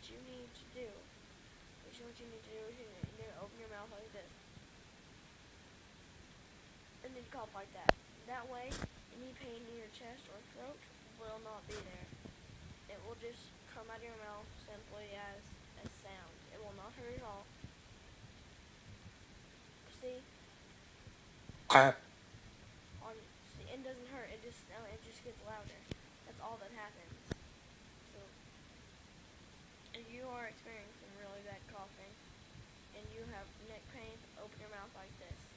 you need to do is what you need to do is you need to open your mouth like this, and then cough like that. That way, any pain in your chest or throat will not be there. It will just come out of your mouth simply as a sound. It will not hurt at all. See, Okay. see, it doesn't hurt. It just gets louder. That's all that happens. So, if you are experiencing really bad coughing and you have neck pain, open your mouth like this.